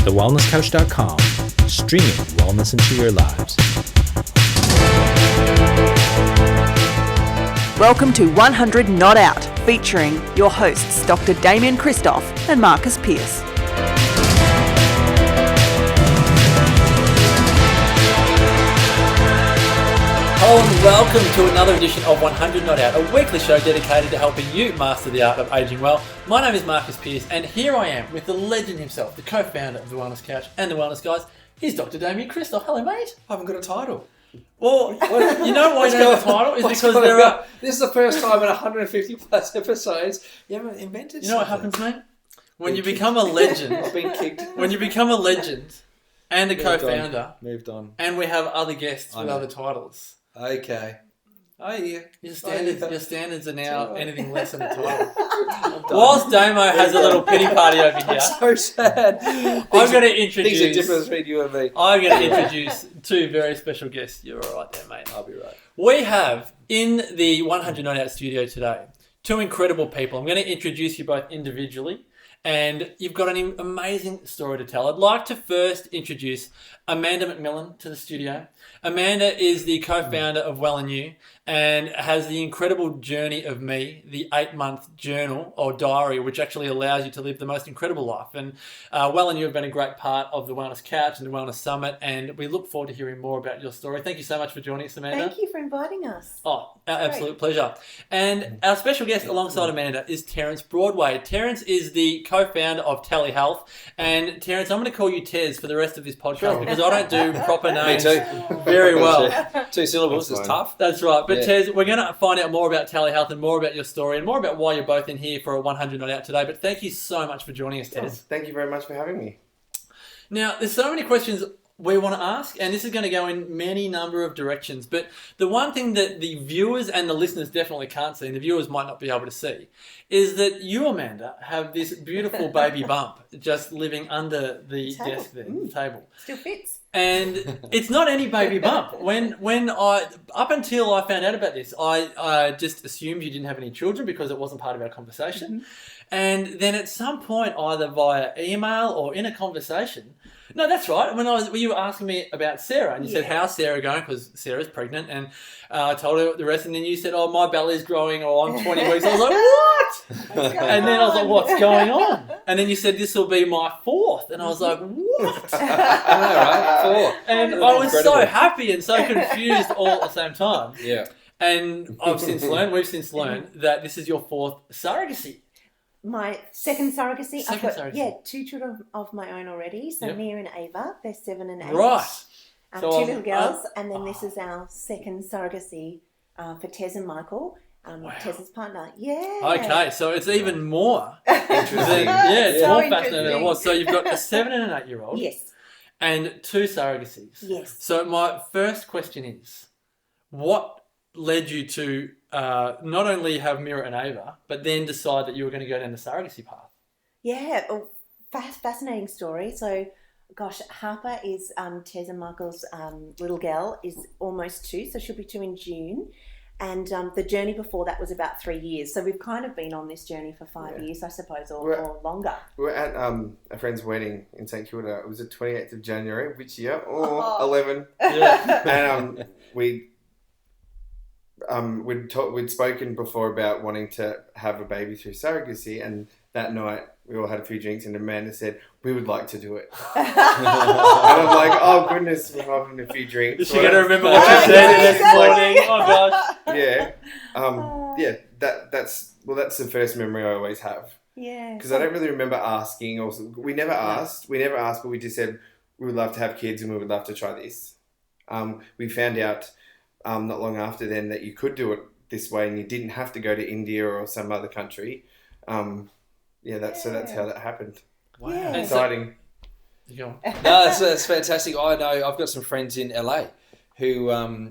thewellnesscouch.com, streaming wellness into your lives. Welcome to 100 Not Out, featuring your hosts Dr. Damien Christoph and Marcus Pearce. Hello and welcome to another edition of 100 Not Out, a weekly show dedicated to helping you master the art of aging well. My name is Marcus Pearce, and here I am with the legend himself, the co-founder of the Wellness Couch and the Wellness Guys. He's Dr. Damien Christoph. Hello, mate. I haven't got a title. Well, you know why you don't have a title? Is because there are... This is the first time in 150 plus episodes you haven't invented. You know what happens, mate? When you become a legend... I've been kicked. When you become a legend and a co-founder... Moved on. And we have other guests with other titles... Okay. Oh yeah. Your standards are now anything less than a title. Whilst Damo has a little pity party over here, So sad. I'm going to introduce. Things are different between you and me. I'm going to introduce two very special guests. You're all right there, mate. I'll be right. We have in the 100 Not Out studio today two incredible people. I'm going to introduce you both individually, and you've got an amazing story to tell. I'd like to first introduce Amanda McMillan to the studio. Amanda is the co-founder of Wellineux and has the incredible journey of me, the 8-month journal or diary, which actually allows you to live the most incredible life. And Wellineux have been a great part of the Wellness Couch and the Wellness Summit, and we look forward to hearing more about your story. Thank you so much for joining us, Amanda. Thank you for inviting us. Oh, our absolute pleasure. And our special guest alongside Amanda is Terrance Broadway. Terrance is the co-founder of Telehealth. And Terrance, I'm going to call you Tez for the rest of this podcast because I don't do proper names very well. 2 syllables is tough. That's right. But Tez, we're going to find out more about Telehealth and more about your story and more about why you're both in here for a 100 Not Out today. But thank you so much for joining us, Tez. Thank you very much for having me. Now, there's so many questions we want to ask, and this is going to go in many number of directions. But the one thing that the viewers and the listeners definitely can't see, and the viewers might not be able to see, is that you, Amanda, have this beautiful baby bump just living under the desk there, the table. Still fits. And it's not any baby bump. When I, up until I found out about this, I just assumed you didn't have any children because it wasn't part of our conversation. Mm-hmm. And then at some point, either via email or in a conversation, no, that's right. When you were asking me about Sarah, and you said, "How's Sarah going?" Because Sarah's pregnant, and I told her the rest, and then you said, "Oh, my belly's growing," or "I'm 20 weeks." I was like, "What?" And then I was like, "What's going on?" And then you said, "This will be my 4th," and I was like, "What?" I know, right? 4. And I was so happy and so confused all at the same time. Yeah. And we've since learned that this is your 4th surrogacy. My second surrogacy. Second I've got, surrogacy. 2 children of my own already. So Mia and Ava, they're 7 and 8. Right. So 2 little girls. And then this is our second surrogacy for Tez and Michael, Tez's partner. Yeah. Okay, so it's even more interesting. It's So more fascinating than it interesting. was. So you've got a 7 and an 8-year-old. Yes. And 2 surrogacies. Yes. So my first question is, what led you to not only have Mira and Ava, but then decide that you were going to go down the surrogacy path? Yeah. Fascinating story. So, gosh, Harper is Tez and Michael's little girl, is almost 2, so she'll be 2 in June. And the journey before that was about 3 years. So we've kind of been on this journey for 5 years, I suppose, or longer. We were at a friend's wedding in St Kilda. It was the 28th of January. Which year? 11. Yeah. And we'd spoken before about wanting to have a baby through surrogacy, and that night we all had a few drinks, and Amanda said, "We would like to do it." And I'm like, "Oh goodness, we're having a few drinks." Is she going to remember what you said this morning? Oh gosh. Yeah. That's the first memory I always have. Yeah. Because I don't really remember asking. Also, we never asked, but we just said we would love to have kids and we would love to try this. We found out not long after then that you could do it this way and you didn't have to go to India or some other country. So that's how that happened. Wow. Yeah. Exciting. No, That's fantastic. I know I've got some friends in LA who have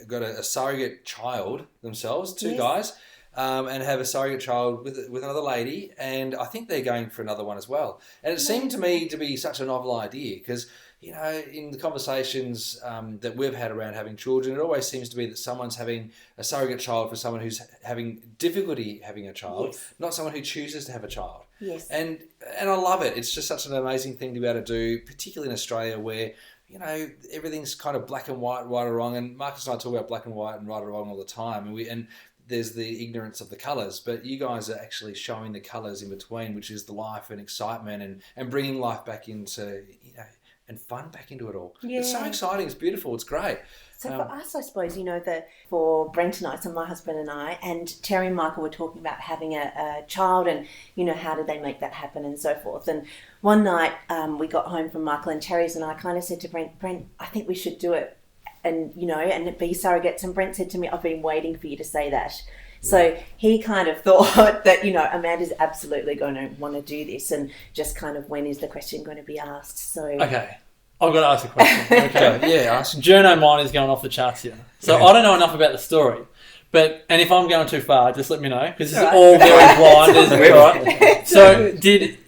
got a surrogate child themselves, 2 guys, and have a surrogate child with another lady, and I think they're going for another one as well. And it seemed to me to be such a novel idea because you know, in the conversations that we've had around having children, it always seems to be that someone's having a surrogate child for someone who's having difficulty having a child, not someone who chooses to have a child. Yes. And I love it. It's just such an amazing thing to be able to do, particularly in Australia where, you know, everything's kind of black and white, right or wrong. And Marcus and I talk about black and white and right or wrong all the time. And there's the ignorance of the colours, but you guys are actually showing the colours in between, which is the life and excitement and bringing life back into, you know, and fun back into it all. Yeah. It's so exciting. It's beautiful. It's great. So for us, I suppose, you know, for Brent and I, so my husband and I, and Terry and Michael were talking about having a child and, you know, how did they make that happen and so forth. And one night we got home from Michael and Terry's and I kind of said to Brent, I think we should do it and, you know, and be surrogates. And Brent said to me, I've been waiting for you to say that. So he kind of thought that, you know, Amanda's absolutely going to want to do this and just kind of when is the question going to be asked. So Okay. I've got to ask a question. Okay. Yeah, ask. Journo mine is going off the charts here. So I don't know enough about the story. And if I'm going too far, just let me know. Because this is all very blind. Right? So did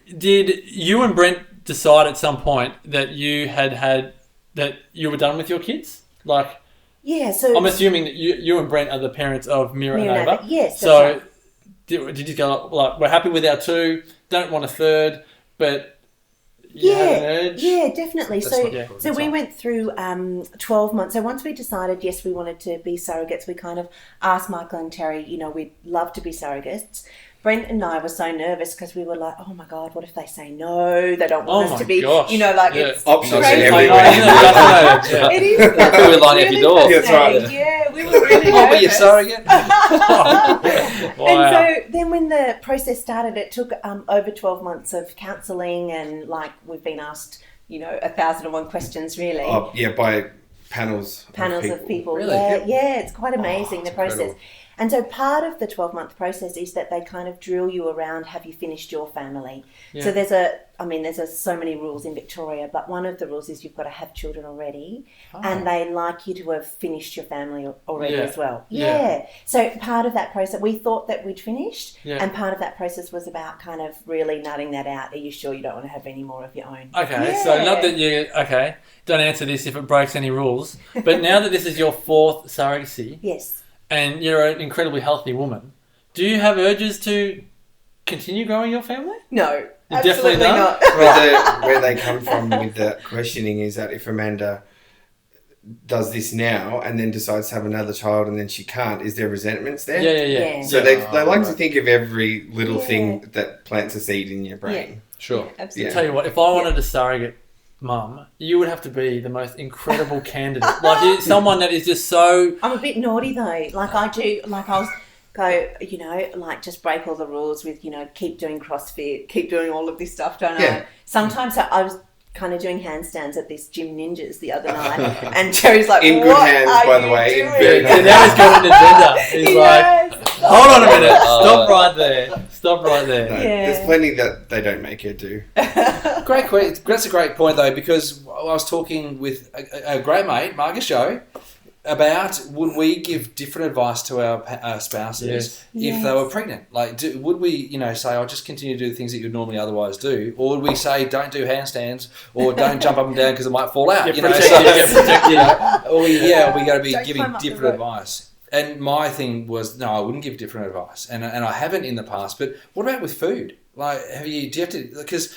you and Brent decide at some point that you that you were done with your kids? Like, yeah, so I'm assuming that you and Brent are the parents of Mira and Ava. Yes. So did you go like, we're happy with our two, don't want a third, but you had an urge? Yeah, definitely. That's So we went through 12 months. So once we decided, yes, we wanted to be surrogates, we kind of asked Michael and Terry, you know, we'd love to be surrogates. Brent and I were so nervous because we were like, oh my God, what if they say no? They don't want us to be, you know, like it's options crazy. everywhere. It is. We're lining up your door. That's right. Yeah, we were really nervous. Oh, but you're surrogate? Wow. And so then when the process started, it took over 12 months of counselling and like we've been asked, you know, 1,001 questions really. Oh, yeah, by panels of people. Really? Yeah, it's quite amazing, the process. incredible. And so part of the 12-month process is that they kind of drill you around, have you finished your family? Yeah. So there's so many rules in Victoria, but one of the rules is you've got to have children already and they like you to have finished your family already as well. Yeah. So part of that process, we thought that we'd finished and part of that process was about kind of really nutting that out. Are you sure you don't want to have any more of your own? Okay, so not that don't answer this if it breaks any rules, but now that this is your fourth surrogacy Yes. and you're an incredibly healthy woman, do you have urges to continue growing your family? No, Definitely absolutely not. Where they come from with the questioning is that if Amanda does this now and then decides to have another child and then she can't, is there resentments there? Yeah. So they like to think of every little thing that plants a seed in your brain. Yeah. Sure. Absolutely. Tell you what, if I wanted a surrogate mum, you would have to be the most incredible candidate. Like someone that is just so... I'm a bit naughty though. Like I do, like I'll go, you know, like just break all the rules with, you know, keep doing CrossFit, keep doing all of this stuff, don't I? Sometimes I was kind of doing handstands at this Gym Ninjas the other night and Terry's like, in good hands, by the way. Doing? So now he's got an agenda. He's Yes. like, hold on a minute, stop right there. Stop right there. No, Yeah. there's plenty that they don't make her do. Great question. That's a great point, though, because I was talking with a great mate, Marcus Show, about would we give different advice to our spouses if they were pregnant? Like, would we, you know, say, "Oh, just continue to do the things that you'd normally otherwise do," or would we say, "Don't do handstands," or "Don't jump up and down because it might fall out"? You know, we got to be giving different advice. And my thing was, no, I wouldn't give different advice, and I haven't in the past. But what about with food? Like, do you have to? Because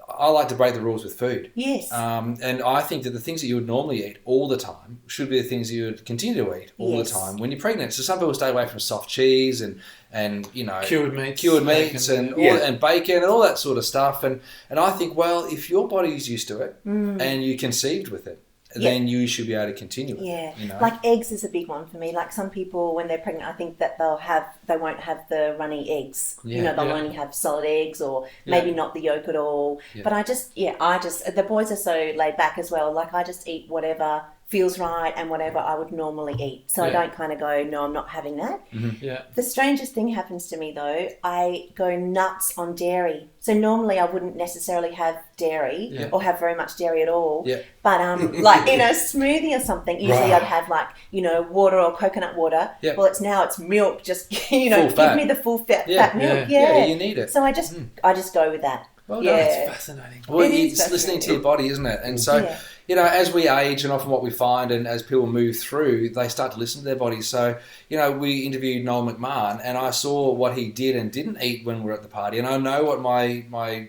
I like to break the rules with food. Yes. And I think that the things that you would normally eat all the time should be the things that you would continue to eat all the time when you're pregnant. So some people stay away from soft cheese and you know cured meats and bacon and all that sort of stuff. And I think, well, if your body's used to it and you conceived with it, then you should be able to continue it. Yeah, you know? like eggs is a big one for me. Like some people, when they're pregnant, I think that they won't have the runny eggs. Yeah, you know, they'll only have solid eggs or maybe not the yolk at all. Yeah. But I just, the boys are so laid back as well. Like I just eat whatever feels right and whatever I would normally eat. So I don't kind of go, no, I'm not having that. Mm-hmm. Yeah. The strangest thing happens to me though, I go nuts on dairy. So normally I wouldn't necessarily have dairy or have very much dairy at all. Yeah. But like in a smoothie or something, usually I'd have like, you know, water or coconut water. Yeah. Well, it's milk, just, you know, give me the full fat milk. Yeah, you need it. So I just go with that. Well, that's fascinating. Well, It is it's listening to your body, isn't it? And so as we age and often what we find and as people move through, they start to listen to their bodies. So, we interviewed Noel McMillan and I saw what he did and didn't eat when we were at the party. And I know what my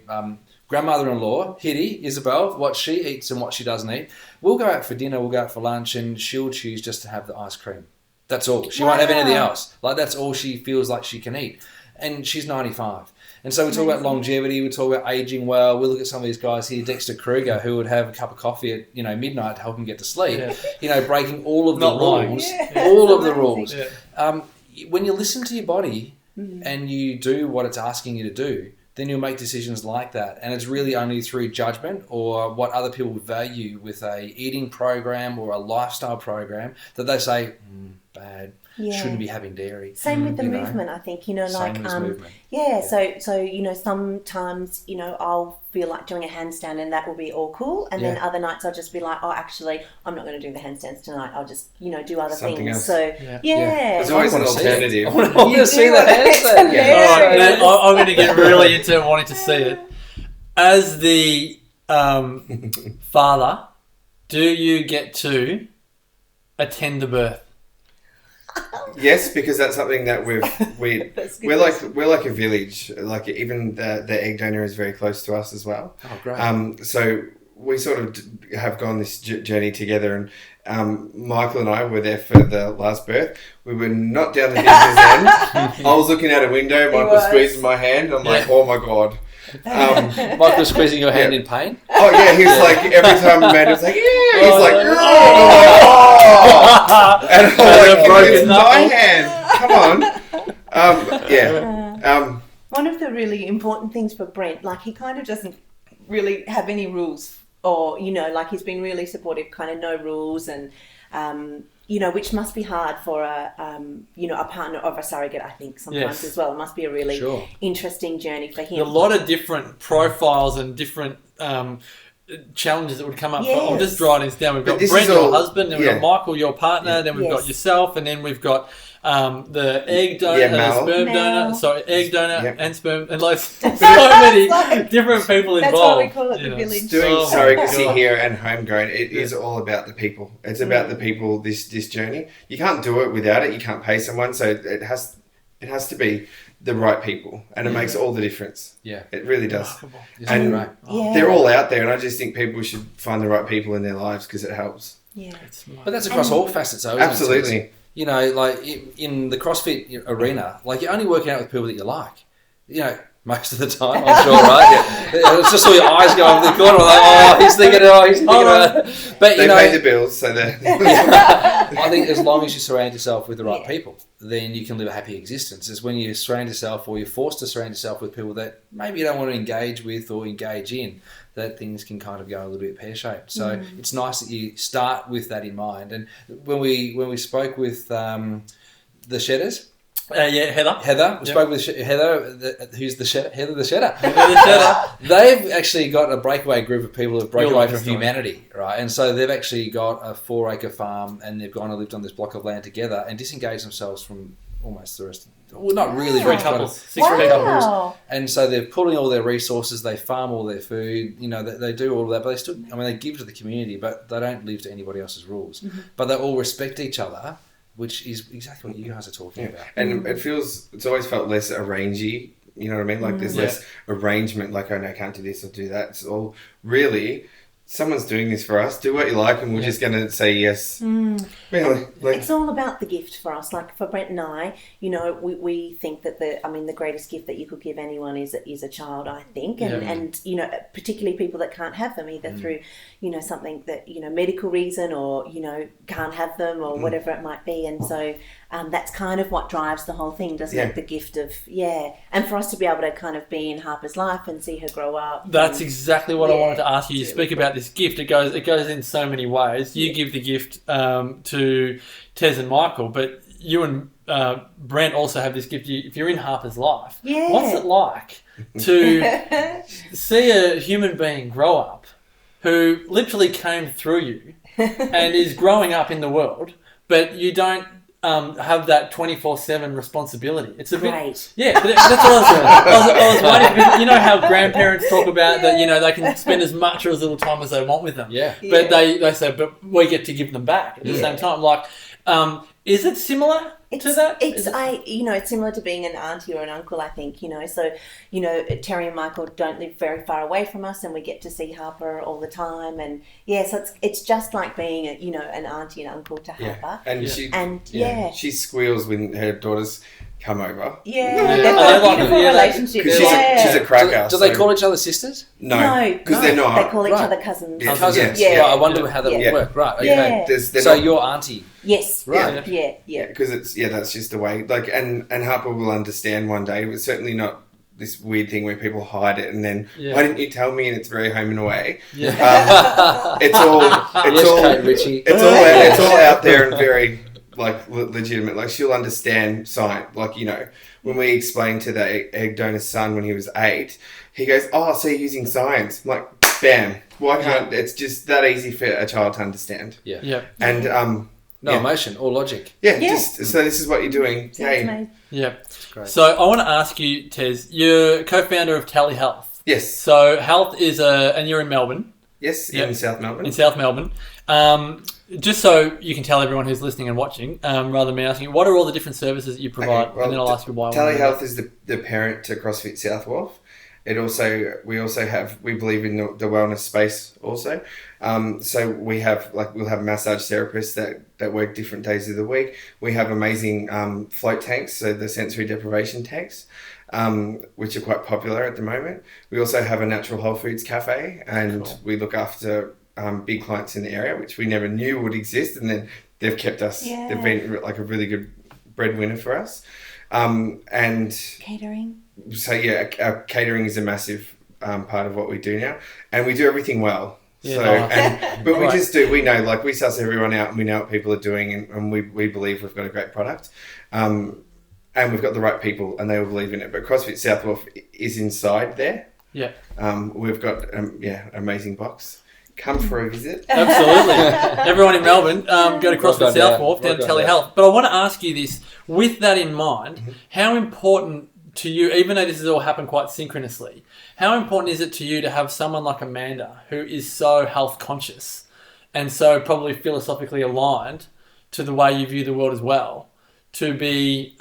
grandmother-in-law, Hitty, Isabel, what she eats and what she doesn't eat. We'll go out for dinner, we'll go out for lunch, and she'll choose just to have the ice cream. That's all. She won't have anything else. Like, that's all she feels like she can eat. And she's 95. And so we talk about longevity, we talk about aging well. We look at some of these guys here, Dexter Kruger, who would have a cup of coffee at midnight to help him get to sleep. Yeah. Breaking all of the rules. All of the rules. Yeah. When you listen to your body and you do what it's asking you to do, then you'll make decisions like that. And it's really only through judgment or what other people value with a eating program or a lifestyle program that they say, bad. Yeah. Shouldn't be having dairy. Same with the movement, I think. Same as movement. Yeah. So sometimes I'll feel like doing a handstand and that will be all cool, and then other nights I'll just be like, oh, actually, I'm not going to do the handstands tonight. I'll just do other something things. Else. So there's always an alternative. I want to see the handstand. All right, now I'm going to get really into wanting to see it. As the father, do you get to attend the birth? Yes, because that's something that we're like a village. Like even the egg donor is very close to us as well. Oh, great. So we sort of have gone this journey together, and Michael and I were there for the last birth. We were not down the business end. I was looking out a window. Michael was squeezing my hand. I'm like, oh my God. Michael squeezing your hand in pain? Oh yeah, he was like, every time Amanda was like, yeah, he's like, and I'm like, it's my hand, come on. One of the really important things for Brent, like he kind of doesn't really have any rules, or like he's been really supportive, kind of no rules, and which must be hard for a partner of a surrogate, I think, sometimes as well. It must be a really interesting journey for him. A lot of different profiles and different challenges that would come up. I'm just drawing this down. We've got Brent, your husband, then we've got Michael, your partner, then we've got yourself, and then we've got the egg donor and the sperm donor. Sorry, egg donor and sperm, and like so many different people involved. That's why we call it the village. Doing surrogacy here and homegrown, it is all about the people. It's about the people. This journey, you can't do it without it. You can't pay someone, so it has to be the right people, and it makes all the difference. Yeah, it really does. And they're all out there, and I just think people should find the right people in their lives because it helps. Yeah, but that's across all facets, though. Absolutely. Like in the CrossFit arena, like you're only working out with people that you like. Most of the time, I'm sure, right? It's just all your eyes go over the corner, like, he's thinking about it. But they pay the bills, so they. I think as long as you surround yourself with the right people, then you can live a happy existence. It's when you surround yourself, or you're forced to surround yourself with people that maybe you don't want to engage with or engage in, that things can kind of go a little bit pear-shaped. So it's nice that you start with that in mind. And when we spoke with the Shedders. Heather. We spoke with Heather, who's the Shedder. Heather the Shedder. They've actually got a breakaway group of people who have broken away from humanity, right? And so they've actually got a 4-acre farm, and they've gone and lived on this block of land together and disengaged themselves from almost the rest. Well, not really. 3 couples. 6 couples. And so they're pulling all their resources. They farm all their food. They do all of that, but they still. They give to the community, but they don't live to anybody else's rules. But they all respect each other, which is exactly what you guys are talking about. And it's always felt less arrangey, you know what I mean? Like there's less arrangement, like, oh no, I can't do this or do that. It's all really, someone's doing this for us, do what you like, and we're just going to say yes. Really. It's all about the gift for us. Like for Brent and I, we think that the greatest gift that you could give anyone is a child, I think. And particularly people that can't have them either through, something that, medical reason or, can't have them or whatever it might be. And so that's kind of what drives the whole thing, doesn't it? The gift of, and for us to be able to kind of be in Harper's life and see her grow up. That's exactly what I wanted to ask you. You speak about this gift. It goes in so many ways. You give the gift to Tez and Michael, but you and Brent also have this gift. If you're in Harper's life, what's it like to see a human being grow up who literally came through you and is growing up in the world, but you don't have that 24/7 responsibility. It's a Great. bit, yeah. But that's what I was wondering. Because you know how grandparents talk about that. You know, they can spend as much or as little time as they want with them. Yeah. But they say, but we get to give them back at the same time. Like, is it similar to that? It's similar to being an auntie or an uncle, I think, so, Terry and Michael don't live very far away from us, and we get to see Harper all the time. And so it's just like being an auntie and uncle to Harper. And she squeals when her daughters come over. They've got a beautiful relationship. Because she's a cracker. Do they call each other sisters? No, because they're not. They call each other cousins. Yeah. Cousins. Yeah. Right, I wonder how that would work. Right. Okay. Yeah. So your auntie. Yes. Right. Yeah. Because that's just the way. Like, and Harper will understand one day. It's certainly not this weird thing where people hide it and then why didn't you tell me? And it's very home and away. Yeah. It's all out there and very legitimate. Like, she'll understand science. Like, when we explained to the egg donor's son when he was 8, he goes, "Oh, so you're using science?" I'm like, bam. Why can't it's just that easy for a child to understand? Yeah. Yeah. And no emotion or logic. Yeah. Just so this is what you're doing. Hey. Yeah. Great. So I want to ask you, Tez, you're co-founder of Telehealth. Yes. So Health is and you're in Melbourne. Yes, in South Melbourne. In South Melbourne. Just so you can tell everyone who's listening and watching, rather than me asking, what are all the different services that you provide? Okay, well, and then I'll ask you why. Telehealth is the parent to CrossFit South Wharf. We believe in the wellness space also. So we'll have massage therapists that work different days of the week. We have amazing float tanks, so the sensory deprivation tanks, which are quite popular at the moment. We also have a natural whole foods cafe, and we look after big clients in the area, which we never knew would exist, and then they've kept us. Yeah. They've been like a really good breadwinner for us. And catering. So our catering is a massive part of what we do now, and we do everything well. Yeah, but we just do. We know, we suss everyone out, and we know what people are doing, and we believe we've got a great product, and we've got the right people, and they will believe in it. But CrossFit South Wharf is inside there. Yeah. We've got amazing box. Come for a visit. Absolutely. Everyone in Melbourne, go to CrossFit South Wharf, down to Telehealth. But I want to ask you this, with that in mind, how important to you, even though this has all happened quite synchronously, how important is it to you to have someone like Amanda, who is so health conscious and so probably philosophically aligned to the way you view the world as well, to be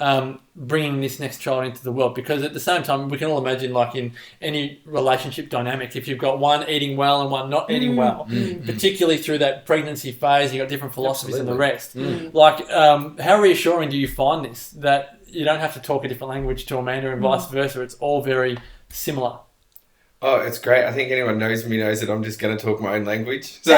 bringing this next child into the world? Because at the same time, we can all imagine, like in any relationship dynamic, if you've got one eating well and one not eating well, particularly through that pregnancy phase, you've got different philosophies and the rest. Like, how reassuring do you find this, that you don't have to talk a different language to Amanda and vice versa? It's all very similar. Oh, it's great. I think anyone knows me knows that I'm just going to talk my own language. So,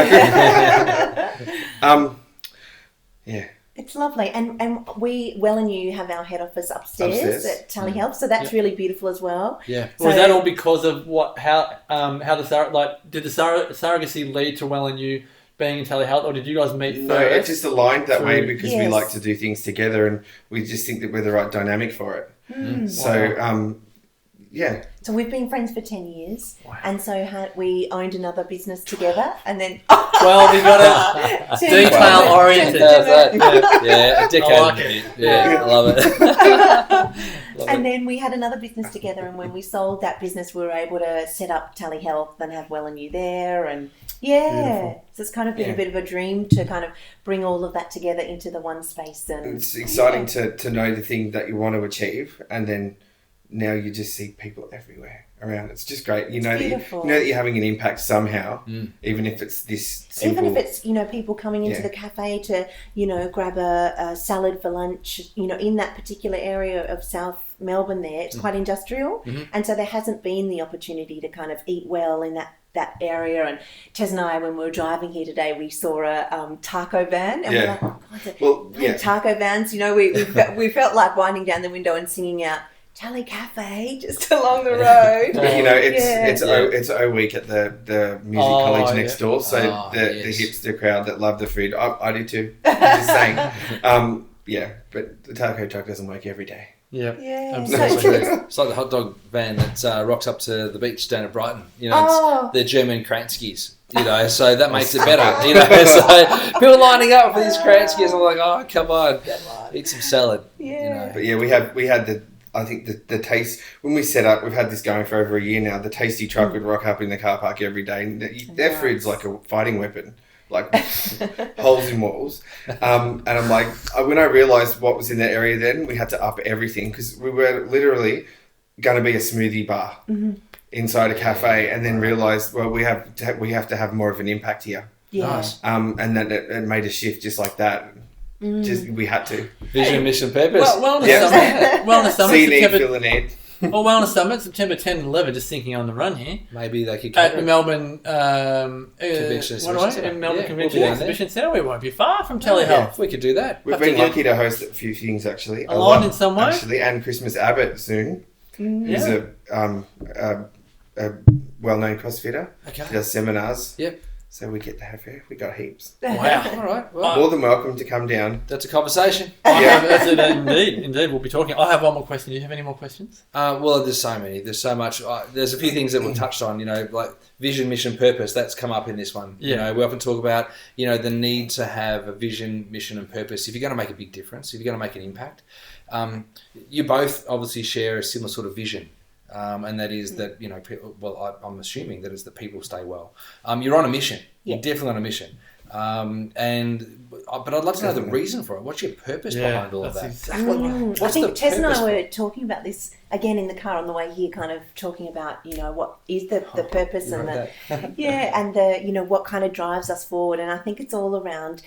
yeah. It's lovely. And we, Wellineux, have our head office upstairs at Telehealth, so that's really beautiful as well. Yeah. So, was that all because of did the surrogacy lead to Wellineux being in Telehealth, or did you guys meet first? No, it just aligned that way because we like to do things together, and we just think that we're the right dynamic for it. So, So we've been friends for 10 years, and so we owned another business together, and then... Well, we got a detail-oriented. Yeah, a decade. I love it. And then we had another business together, and when we sold that business, we were able to set up Telehealth and have Wellineux there, and so it's kind of been a bit of a dream to kind of bring all of that together into the one space. And it's exciting to know the thing that you want to achieve, and then now you just see people everywhere around. It's just great. You know that you're having an impact somehow, even if it's this simple. Even if it's, people coming into the cafe to, grab a salad for lunch, in that particular area of South Melbourne there, it's quite industrial. And so there hasn't been the opportunity to kind of eat well in that area. And Tez and I, when we were driving here today, we saw a taco van, and we're like, oh, God, taco vans, we felt like winding down the window and singing out Tally Cafe just along the road. It's O Week at the music college next door, so the hipster crowd that love the food, I do too. I'm just saying. But the taco truck doesn't work every day. Yeah. Yeah. Absolutely. It's like the hot dog van that rocks up to the beach down at Brighton. You know, it's the German Kranskis. You know, so that makes it better. You know, so people lining up for these Kranskis. I'm like, oh, come on, eat some salad. Yeah. You know. But yeah, we had the taste when we set up. We've had this going for over a year now. The tasty truck would rock up in the car park every day, and their food's like a fighting weapon, like holes in walls. And I'm like, when I realised what was in that area, then we had to up everything because we were literally going to be a smoothie bar inside a cafe, and then realised, well, we have to have more of an impact here. Yeah. Nice. And then it made a shift just like that. Just we had to. Vision, mission, purpose. Well, Wellness Summit, See need, September, feel a need. well, Wellness Summit, September 10 and 11, just thinking on the run here. Maybe they could At cater the it. Melbourne Convention Centre. In Melbourne Yeah, Convention we'll be down there. Exhibition Centre. We won't be far from Yeah, Telehealth. we could do that. We've Have to been get- lucky to host a few things actually. A Aligned lot, in some way? actually, and Christmas Abbott soon. He's Yeah. a well-known CrossFitter. Okay. He does seminars. Yep. So we get to have we got heaps. Wow. All right. Well, More than welcome to come down. that's a conversation. Yeah, that's it. Indeed, we'll be talking. I have one more question. Do you have any more questions? Well, there's so many. There's so much. There's a few things that we've touched on. You know, like vision, mission, purpose. That's come up in this one. You Yeah. know, we often talk about the need to have a vision, mission, and purpose if you're going to make a big difference. If you're going to make an impact, you both obviously share a similar sort of vision. And that is that, people, I'm assuming that is that people stay well. You're on a mission. Yeah. You're definitely on a mission. But I'd love to know the reason for it. What's your purpose behind all of that? that's exactly right. I think Tess and I purpose for were it? talking about this again in the car on the way here, kind of talking about, what is the purpose You and wrote the that. and the what kind of drives us forward. And I think it's all around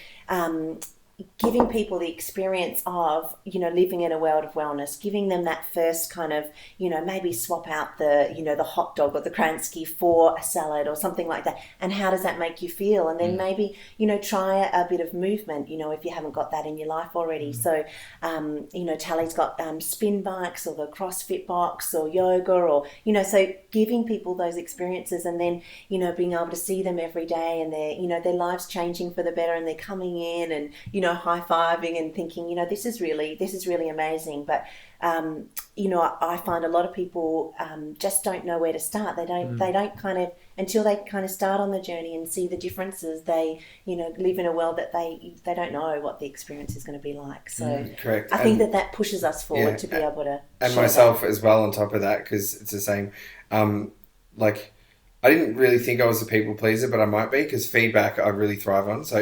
giving people the experience of, living in a world of wellness, giving them that first kind of, maybe swap out the, the hot dog or the Kransky for a salad or something like that. And how does that make you feel? And then maybe, try a bit of movement, if you haven't got that in your life already. So, Tally's got spin bikes or the CrossFit box or yoga or, so giving people those experiences and then, being able to see them every day and their lives changing for the better and they're coming in and, high-fiving and thinking, this is really amazing. But, I find a lot of people just don't know where to start. They don't kind of, until they kind of start on the journey and see the differences, they, live in a world that they don't know what the experience is going to be like. So Correct. I think that pushes us forward to be able to And share myself as well on top of that, because it's the same. I didn't really think I was a people pleaser, but I might be, because feedback I really thrive on. So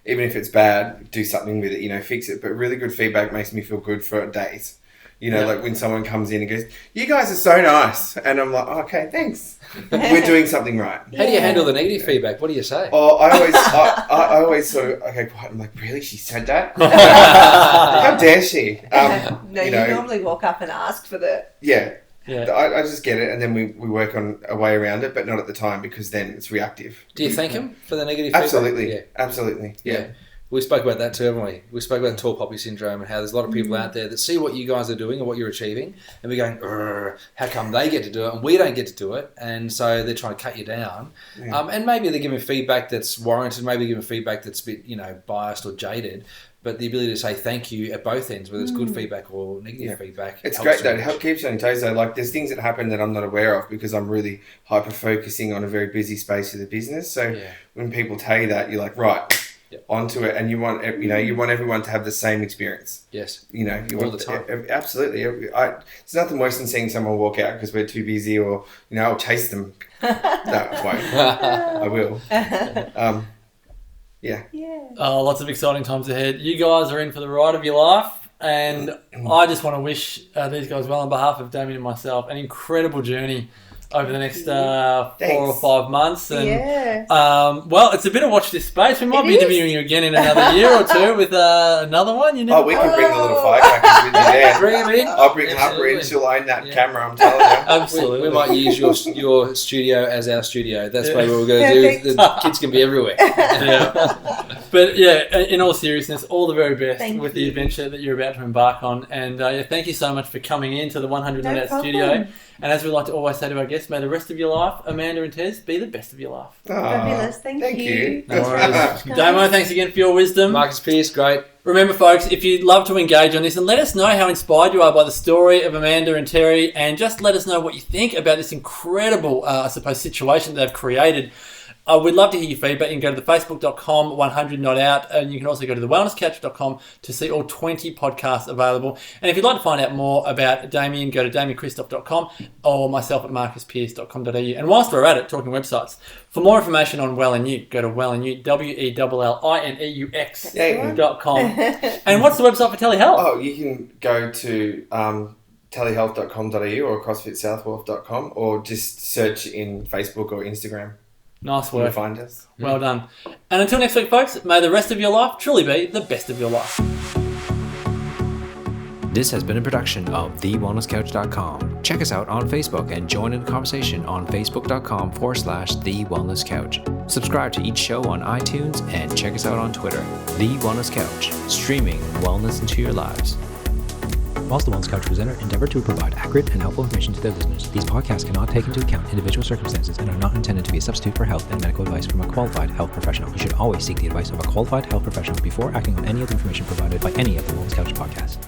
even if it's bad, do something with it, fix it. But really good feedback makes me feel good for days. Like when someone comes in and goes, "You guys are so nice," and I'm like, oh, "Okay, thanks. We're doing something right." How do you handle the negative feedback? What do you say? Oh, I always sort of quiet. I'm like, "Really? She said that? How dare she?" No, you normally walk up and ask for the... Yeah. Yeah. I just get it, and then we work on a way around it, but not at the time, because then it's reactive. Do you thank him for the negative feedback? Absolutely. Yeah. Absolutely. Yeah. We spoke about that too, haven't we? We spoke about tall poppy syndrome and how there's a lot of people out there that see what you guys are doing and what you're achieving, and we're going, how come they get to do it and we don't get to do it? And so they're trying to cut you down. Yeah. And maybe they're giving feedback that's warranted, maybe they're giving feedback that's a bit, biased or jaded. But the ability to say thank you at both ends, whether it's good feedback or negative feedback. It's helps great though. so It much. keeps you on your toes though. Like there's things that happen that I'm not aware of because I'm really hyper focusing on a very busy space of the business. So when people tell you that, you're like, right, onto it, and you want everyone to have the same experience. Yes. You All want the time. Absolutely. It's nothing worse than seeing someone walk out because we're too busy, or I'll chase them. No, I won't. I will. Yeah. Oh, lots of exciting times ahead. You guys are in for the ride of your life, and I just want to wish these guys well on behalf of Damien and myself an incredible journey over the next 4 or 5 months. And well, it's a bit of watch this space. We might be interviewing you again in another year or two with another one. You never We know. can bring the little firecrackers with you there. Bring him in. I'll bring Harper in. She'll own that camera, I'm telling you. Absolutely. We might use your studio as our studio. That's probably what we're going to do. The kids can be everywhere. But in all seriousness, all the very best with the you. adventure that you're about to embark on. And thank you so much for coming into the 100 No Minute problem. Studio. And as we like to always say to our guests, may the rest of your life, Amanda and Tez, be the best of your life. Fabulous. Thank you. No worries. Damo, thanks again for your wisdom. Marcus Pearce, great. Remember, folks, if you'd love to engage on this, and let us know how inspired you are by the story of Amanda and Terry, and just let us know what you think about this incredible, situation that they've created. We'd love to hear your feedback. You can go to the facebook.com 100 Not Out, and you can also go to the wellnesscouch.com to see all 20 podcasts available. And if you'd like to find out more about Damien, go to damianchristoph.com or myself at marcuspearce.com.au. And whilst we're at it, talking websites, for more information on Wellineux, go to Wellineux, WELLINEUX.com. And what's the website for Telehealth? Oh, you can go to telehealth.com.au or crossfitsouthwharf.com or just search in Facebook or Instagram. Nice You'll work. find us. Well done. And until next week, folks, may the rest of your life truly be the best of your life. This has been a production of TheWellnessCouch.com. Check us out on Facebook and join in the conversation on Facebook.com/The Wellness Couch. Subscribe to each show on iTunes and check us out on Twitter. The Wellness Couch, streaming wellness into your lives. Whilst the Wellness Couch presenter endeavor to provide accurate and helpful information to their listeners, these podcasts cannot take into account individual circumstances and are not intended to be a substitute for health and medical advice from a qualified health professional. You should always seek the advice of a qualified health professional before acting on any of the information provided by any of the Wellness Couch podcasts.